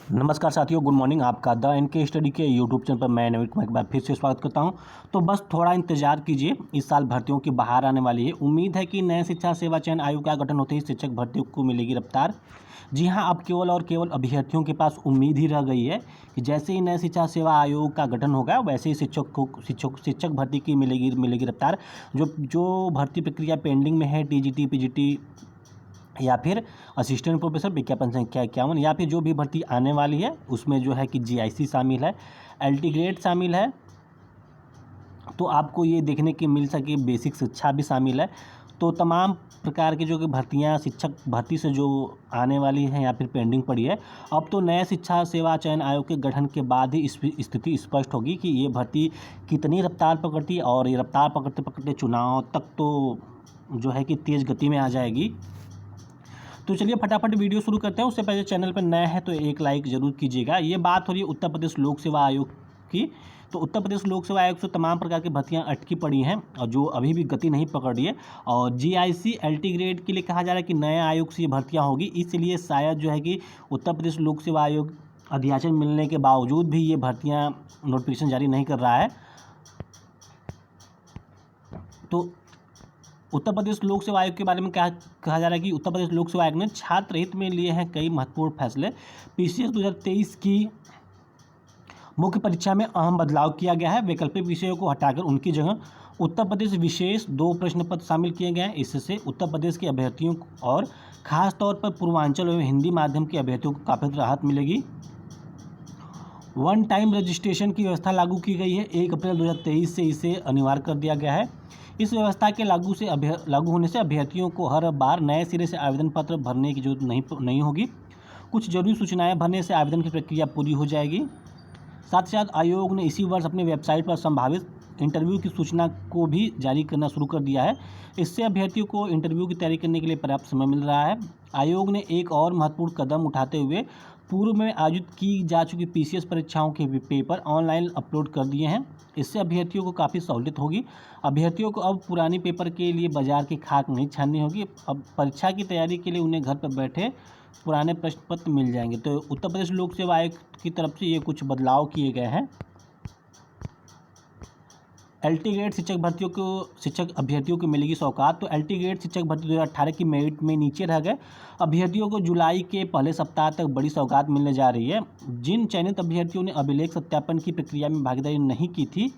नमस्कार साथियों, good morning. आपका द एनके स्टडी के यूट्यूब चैनल पर मैं नवीन कुमार एक बार फिर से स्वागत करता हूं। तो बस थोड़ा इंतजार कीजिए, इस साल भर्तियों की बहार आने वाली है। उम्मीद है कि नए शिक्षा सेवा चयन आयोग का गठन होते ही शिक्षक भर्तियों को मिलेगी रफ्तार। जी हां, अब केवल और केवल अभ्यर्थियों के पास उम्मीद ही रह गई है कि जैसे ही नए शिक्षा सेवा आयोग का गठन होगा वैसे ही शिक्षक भर्ती की मिलेगी रफ्तार। जो भर्ती प्रक्रिया पेंडिंग में है, टीजीटी, पीजीटी या फिर असिस्टेंट प्रोफेसर विज्ञापन संख्या 51, या फिर जो भी भर्ती आने वाली है उसमें जो है कि जीआईसी शामिल है, एलटी ग्रेड शामिल है, तो आपको ये देखने की मिल सके बेसिक शिक्षा भी शामिल है। तो तमाम प्रकार की जो कि भर्तियाँ शिक्षक भर्ती से जो आने वाली हैं या फिर पेंडिंग पड़ी है, अब तो नए शिक्षा सेवा चयन आयोग के गठन के बाद ही इस स्थिति स्पष्ट होगी कि ये भर्ती कितनी रफ्तार पकड़ती है, और ये रफ्तार पकड़ते पकड़ते चुनाव तक तो जो है कि तेज़ गति में आ जाएगी। तो चलिए फटाफट वीडियो शुरू करते हैं। उससे पहले चैनल पर नए हैं तो एक लाइक ज़रूर कीजिएगा। ये बात हो रही है उत्तर प्रदेश लोक सेवा आयोग की। तो उत्तर प्रदेश लोक सेवा आयोग से तमाम प्रकार की भर्तियां अटकी पड़ी हैं और जो अभी भी गति नहीं पकड़ रही है, और जीआईसी एलटी ग्रेड के लिए कहा जा रहा है कि नए आयोग से ये भर्तियाँ होगी। इसलिए शायद जो है कि उत्तर प्रदेश लोक सेवा आयोग अध्याचन मिलने के बावजूद भी ये भर्तियाँ नोटिफिकेशन जारी नहीं कर रहा है। तो उत्तर प्रदेश लोक सेवा आयोग के बारे में क्या कहा जा रहा है कि उत्तर प्रदेश लोक सेवा आयोग ने छात्र हित में लिए हैं कई महत्वपूर्ण फैसले। पीसीएस 2023 की मुख्य परीक्षा में अहम बदलाव किया गया है। वैकल्पिक विषयों को हटाकर उनकी जगह उत्तर प्रदेश विशेष 2 प्रश्न पत्र शामिल किए गए हैं। इससे उत्तर प्रदेश के अभ्यर्थियों और खास तौर पर पूर्वांचल एवं हिंदी माध्यम के अभ्यर्थियों को काफ़ी राहत मिलेगी। वन टाइम रजिस्ट्रेशन की व्यवस्था लागू की गई है। 1 अप्रैल 2023 से इसे अनिवार्य कर दिया गया है। इस व्यवस्था के लागू होने से अभ्यर्थियों को हर बार नए सिरे से आवेदन पत्र भरने की जरूरत नहीं होगी। कुछ जरूरी सूचनाएं भरने से आवेदन की प्रक्रिया पूरी हो जाएगी। साथ ही साथ आयोग ने इसी वर्ष अपनी वेबसाइट पर संभावित इंटरव्यू की सूचना को भी जारी करना शुरू कर दिया है। इससे अभ्यर्थियों को इंटरव्यू की तैयारी करने के लिए पर्याप्त समय मिल रहा है। आयोग ने एक और महत्वपूर्ण कदम उठाते हुए पूर्व में आयोजित की जा चुकी पीसीएस परीक्षाओं के पेपर ऑनलाइन अपलोड कर दिए हैं। इससे अभ्यर्थियों को काफ़ी सहूलियत होगी। अभ्यर्थियों को अब पुरानी पेपर के लिए बाजार की खाक नहीं छाननी होगी। अब परीक्षा की तैयारी के लिए उन्हें घर पर बैठे पुराने प्रश्न पत्र मिल जाएंगे। तो उत्तर प्रदेश लोक सेवा आयोग की तरफ से ये कुछ बदलाव किए गए हैं। एलटी ग्रेड शिक्षक अभ्यर्थियों को मिलेगी सौगात। तो एलटी ग्रेड शिक्षक भर्ती 2018 की मेरिट में नीचे रह गए अभ्यर्थियों को जुलाई के पहले सप्ताह तक बड़ी सौगात मिलने जा रही है। जिन चयनित अभ्यर्थियों ने अभिलेख सत्यापन की प्रक्रिया में भागीदारी नहीं की थी,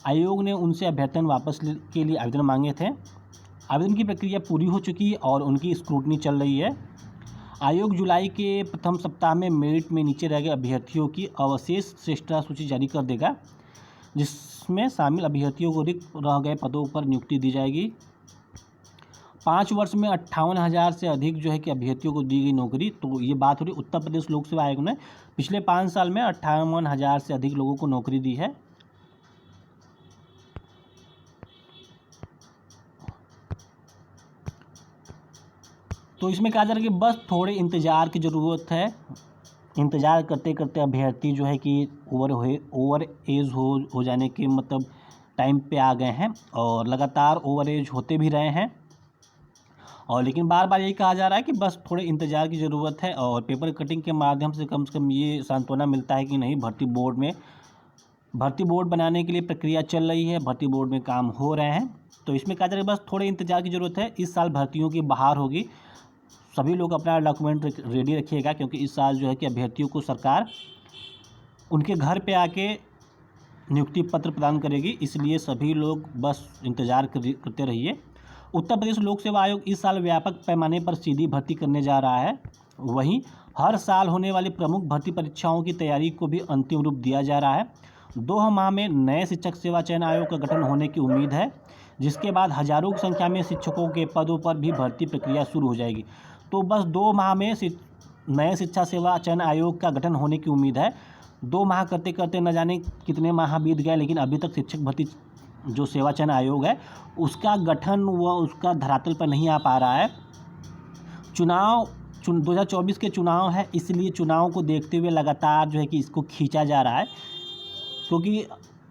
आयोग ने उनसे अभ्यर्थन वापस के लिए आवेदन मांगे थे। आवेदन की प्रक्रिया पूरी हो चुकी है और उनकी स्क्रूटनी चल रही है। आयोग जुलाई के प्रथम सप्ताह में मेरिट में नीचे रह गए अभ्यर्थियों की अवशेष श्रेष्ठता सूची जारी कर देगा, जिसमें शामिल अभ्यर्थियों को रिक्त रह गए पदों पर नियुक्ति दी जाएगी। 5 वर्ष में 58,000 से अधिक जो है कि अभ्यर्थियों को दी गई नौकरी। तो ये बात हो रही उत्तर प्रदेश लोक सेवा आयोग ने पिछले 5 साल में 58,000 से अधिक लोगों को नौकरी दी है। तो इसमें कहा जा रहा है कि बस थोड़े इंतज़ार की ज़रूरत है। इंतज़ार करते करते अभ्यर्थी जो है कि ओवर एज हो जाने के मतलब टाइम पे आ गए हैं, और लगातार ओवर एज होते भी रहे हैं। और लेकिन बार बार यही कहा जा रहा है कि बस थोड़े इंतज़ार की ज़रूरत है, और पेपर कटिंग के माध्यम से कम ये सांत्वना मिलता है कि नहीं, भर्ती बोर्ड बनाने के लिए प्रक्रिया चल रही है, भर्ती बोर्ड में काम हो रहे हैं। तो इसमें कहा जा रहा है बस थोड़े इंतज़ार की ज़रूरत है। इस साल भर्तियों की बहार होगी। सभी लोग अपना डॉक्यूमेंट रेडी रखिएगा, क्योंकि इस साल जो है कि अभ्यर्थियों को सरकार उनके घर पे आके नियुक्ति पत्र प्रदान करेगी। इसलिए सभी लोग बस इंतज़ार करते रहिए। उत्तर प्रदेश लोक सेवा आयोग इस साल व्यापक पैमाने पर सीधी भर्ती करने जा रहा है। वहीं हर साल होने वाली प्रमुख भर्ती परीक्षाओं की तैयारी को भी अंतिम रूप दिया जा रहा है। 2 माह में नए शिक्षक सेवा चयन आयोग का गठन होने की उम्मीद है, जिसके बाद हजारों की संख्या में शिक्षकों के पदों पर भी भर्ती प्रक्रिया शुरू हो जाएगी। तो बस 2 माह में नए शिक्षा सेवा चयन आयोग का गठन होने की उम्मीद है। 2 माह करते करते न जाने कितने माह बीत गए, लेकिन अभी तक शिक्षक भर्ती जो सेवा चयन आयोग है उसका गठन उसका धरातल पर नहीं आ पा रहा है। 2024 के चुनाव है, इसलिए चुनाव को देखते हुए लगातार जो है कि इसको खींचा जा रहा है, क्योंकि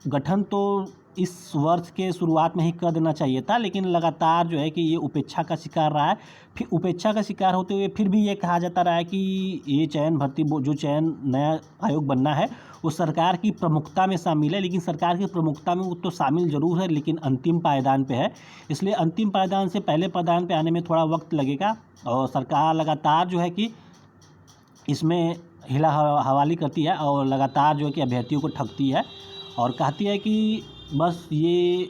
गठन तो इस वर्ष के शुरुआत में ही कर देना चाहिए था, लेकिन लगातार जो है कि ये उपेक्षा का शिकार रहा है। फिर उपेक्षा का शिकार होते हुए फिर भी ये कहा जाता रहा है कि ये चयन भर्ती जो चयन नया आयोग बनना है वो सरकार की प्रमुखता में शामिल है, लेकिन सरकार की प्रमुखता में वो तो शामिल ज़रूर है, लेकिन अंतिम पायदान पे है। इसलिए अंतिम पायदान से पहले पायदान पे आने में थोड़ा वक्त लगेगा और सरकार लगातार जो है कि इसमें हिला हवाली करती है और लगातार जो है कि अभ्यर्थियों को ठगती है और कहती है कि बस ये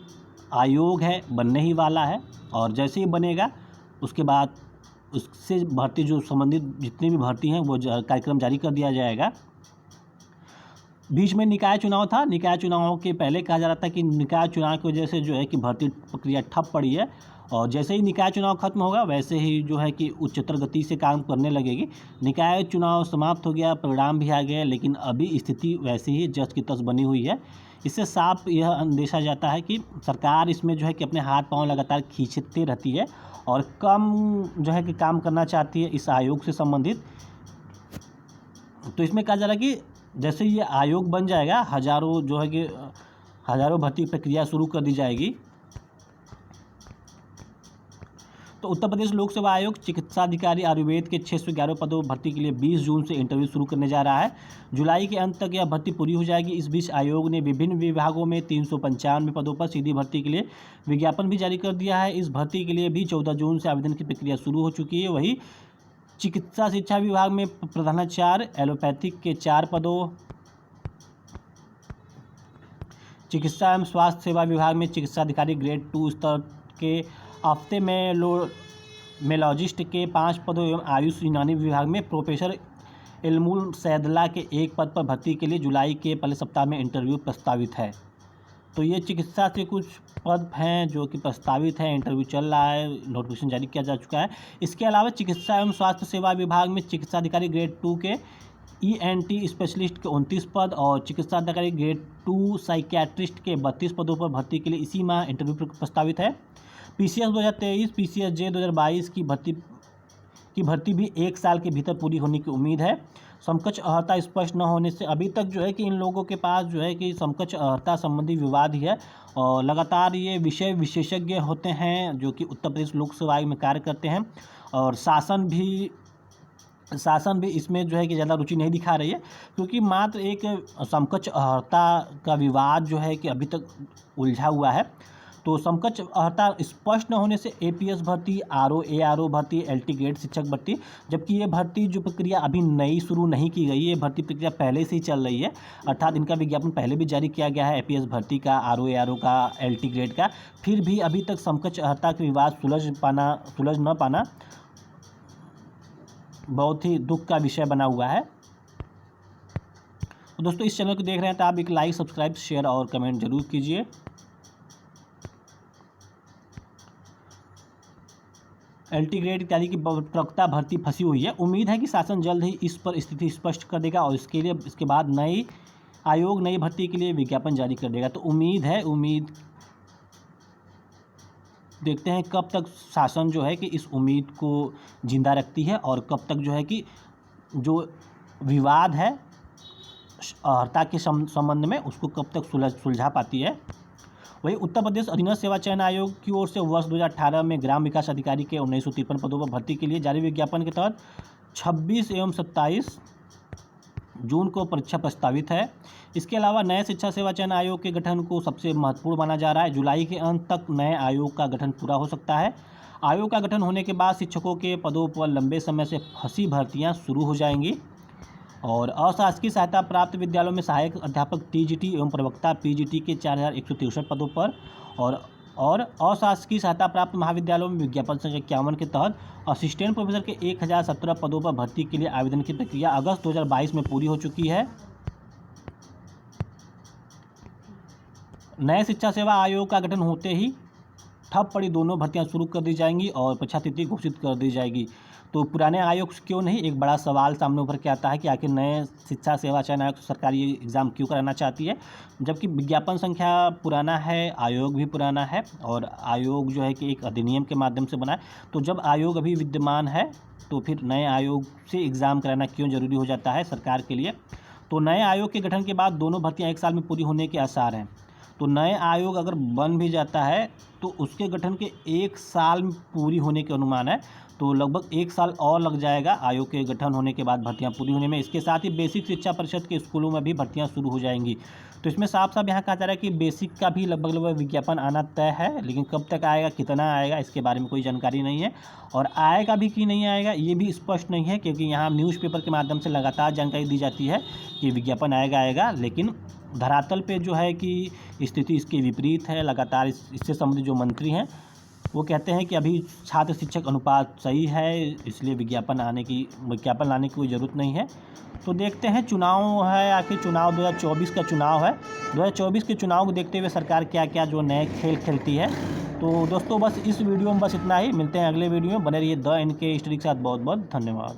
आयोग है, बनने ही वाला है और जैसे ही बनेगा उसके बाद उससे भर्ती जो संबंधित जितनी भी भर्ती हैं वो कार्यक्रम जारी कर दिया जाएगा। बीच में निकाय चुनाव था। निकाय चुनाव के पहले कहा जा रहा था कि निकाय चुनाव की वजह से जो है कि भर्ती प्रक्रिया ठप पड़ी है और जैसे ही निकाय चुनाव खत्म होगा वैसे ही जो है कि उच्चतर गति से काम करने लगेगी। निकाय चुनाव समाप्त हो गया, परिणाम भी आ गया, लेकिन अभी स्थिति वैसे ही जस की तस बनी हुई है। इससे साफ यह अंदेशा जाता है कि सरकार इसमें जो है कि अपने हाथ पांव लगातार खींचती रहती है और कम जो है कि काम करना चाहती है इस आयोग से संबंधित। तो इसमें कहा जा रहा है कि जैसे ये आयोग बन जाएगा, हज़ारों जो है कि हज़ारों भर्ती प्रक्रिया शुरू कर दी जाएगी। तो उत्तर प्रदेश लोक सेवा आयोग चिकित्सा अधिकारी आयुर्वेद के 611 पदों भर्ती के लिए 20 जून से इंटरव्यू शुरू करने जा रहा है। जुलाई के अंत तक यह भर्ती पूरी हो जाएगी। इस बीच आयोग ने विभिन्न विभागों में 395 पदों पर सीधी भर्ती के लिए विज्ञापन भी जारी कर दिया है। इस भर्ती के लिए भी 14 जून से आवेदन की प्रक्रिया शुरू हो चुकी है। वहीं चिकित्सा शिक्षा विभाग में प्रधानाचार्य एलोपैथिक के 4 पदों, चिकित्सा एवं स्वास्थ्य सेवा विभाग में चिकित्सा अधिकारी ग्रेड 2 स्तर के हफ्ते में मेलॉजिस्ट के 5 पदों एवं आयुष यूनानी विभाग में प्रोफेसर इल्मुल सैदला के 1 पद पर भर्ती के लिए जुलाई के पहले सप्ताह में इंटरव्यू प्रस्तावित है। तो ये चिकित्सा से कुछ पद हैं जो कि प्रस्तावित हैं, इंटरव्यू चल रहा है, नोटिफिकेशन जारी किया जा चुका है। इसके अलावा चिकित्सा एवं स्वास्थ्य सेवा विभाग में चिकित्सा अधिकारी ग्रेड 2 के ENT स्पेशलिस्ट के 29 पद और चिकित्सा अधिकारी ग्रेड 2 साइकियाट्रिस्ट के 32 पदों पर भर्ती के लिए इसी माह इंटरव्यू प्रस्तावित है। PCS 2023 PCSJ 2022 की भर्ती भी 1 साल के भीतर पूरी होने की उम्मीद है। समकक्ष अर्हता स्पष्ट न होने से अभी तक जो है कि इन लोगों के पास जो है कि समकक्ष अर्हता संबंधी विवाद ही है और लगातार ये विषय विशेषज्ञ होते हैं जो कि उत्तर प्रदेश लोक सेवा आयोग में कार्य करते हैं और शासन भी इसमें जो है कि ज़्यादा रुचि नहीं दिखा रही है, क्योंकि मात्र एक समकक्ष अर्हता का विवाद जो है कि अभी तक उलझा हुआ है। तो समकक्ष अर्हता स्पष्ट न होने से APS भर्ती, RO ARO भर्ती, LT ग्रेड शिक्षक भर्ती, जबकि ये भर्ती जो प्रक्रिया अभी नई शुरू नहीं की गई है, ये भर्ती प्रक्रिया पहले से ही चल रही है, अर्थात इनका विज्ञापन पहले भी जारी किया गया है APS भर्ती का, RO ARO का, LT ग्रेड का, फिर भी अभी तक समकक्ष अर्हता के विवाद सुलझ न पाना बहुत ही दुख का विषय बना हुआ है। तो दोस्तों इस चैनल को देख रहे हैं तो आप एक लाइक, सब्सक्राइब, शेयर और कमेंट जरूर कीजिए। LT ग्रेड इत्यादि की प्रवक्ता भर्ती फंसी हुई है। उम्मीद है कि शासन जल्द ही इस पर स्थिति स्पष्ट कर देगा और इसके बाद नई भर्ती के लिए विज्ञापन जारी कर देगा। तो उम्मीद देखते हैं कब तक शासन जो है कि इस उम्मीद को जिंदा रखती है और कब तक जो है कि जो विवाद है अर्हता के संबंध में उसको कब तक सुलझा पाती है। वहीं उत्तर प्रदेश अधीनस्थ सेवा चयन आयोग की ओर से वर्ष 2018 में ग्राम विकास अधिकारी के 1953 पदों पर भर्ती के लिए जारी विज्ञापन के तहत 26 एवं 27 जून को परीक्षा प्रस्तावित है। इसके अलावा नए शिक्षा सेवा चयन आयोग के गठन को सबसे महत्वपूर्ण माना जा रहा है। जुलाई के अंत तक नए आयोग का गठन पूरा हो सकता है। आयोग का गठन होने के बाद शिक्षकों के पदों पर लंबे समय से फंसी भर्तियाँ शुरू हो जाएंगी और अशासकीय सहायता प्राप्त विद्यालयों में सहायक अध्यापक TGT एवं प्रवक्ता PGT के 4163 पदों पर और अशासकीय सहायता प्राप्त महाविद्यालयों में विज्ञापन संख्या 51 के तहत असिस्टेंट प्रोफेसर के 1017 पदों पर भर्ती के लिए आवेदन की प्रक्रिया अगस्त 2022 में पूरी हो चुकी है। नए शिक्षा सेवा आयोग का गठन होते ही ठप पड़ी दोनों भर्तियां शुरू कर दी जाएंगी और परीक्षा तिथि घोषित कर दी जाएगी। तो पुराने आयोग क्यों नहीं, एक बड़ा सवाल सामने उभर के आता है कि आखिर नए शिक्षा सेवा चयन आयोग सरकारी एग्ज़ाम क्यों कराना चाहती है, जबकि विज्ञापन संख्या पुराना है, आयोग भी पुराना है और आयोग जो है कि एक अधिनियम के माध्यम से बना है। तो जब आयोग अभी विद्यमान है तो फिर नए आयोग से एग्ज़ाम कराना क्यों ज़रूरी हो जाता है सरकार के लिए। तो नए आयोग के गठन के बाद दोनों भर्तियाँ 1 साल में पूरी होने के आसार हैं। तो नए आयोग अगर बन भी जाता है तो उसके गठन के 1 साल पूरी होने के अनुमान है। तो लगभग 1 साल और लग जाएगा आयोग के गठन होने के बाद भर्तियां पूरी होने में। इसके साथ ही बेसिक शिक्षा परिषद के स्कूलों में भी भर्तियां शुरू हो जाएंगी। तो इसमें साफ साफ यहाँ कहा जा रहा है कि बेसिक का भी लगभग विज्ञापन आना तय है, लेकिन कब तक आएगा, कितना आएगा, इसके बारे में कोई जानकारी नहीं है। और आएगा भी कि नहीं आएगा ये भी स्पष्ट नहीं है, क्योंकि यहाँ न्यूज़पेपर के माध्यम से लगातार जानकारी दी जाती है कि विज्ञापन आएगा, लेकिन धरातल पे जो है कि स्थिति इसके विपरीत है। लगातार इससे संबंधित जो मंत्री हैं वो कहते हैं कि अभी छात्र शिक्षक अनुपात सही है, इसलिए विज्ञापन लाने की कोई ज़रूरत नहीं है। तो देखते हैं, चुनाव है, आखिर चुनाव 2024 का चुनाव है। 2024 के चुनाव को देखते हुए सरकार क्या क्या जो नए खेल खेलती है। तो दोस्तों बस इस वीडियो में बस इतना ही। मिलते हैं अगले वीडियो में। बने रहिए द NK स्टडी के साथ। बहुत बहुत धन्यवाद।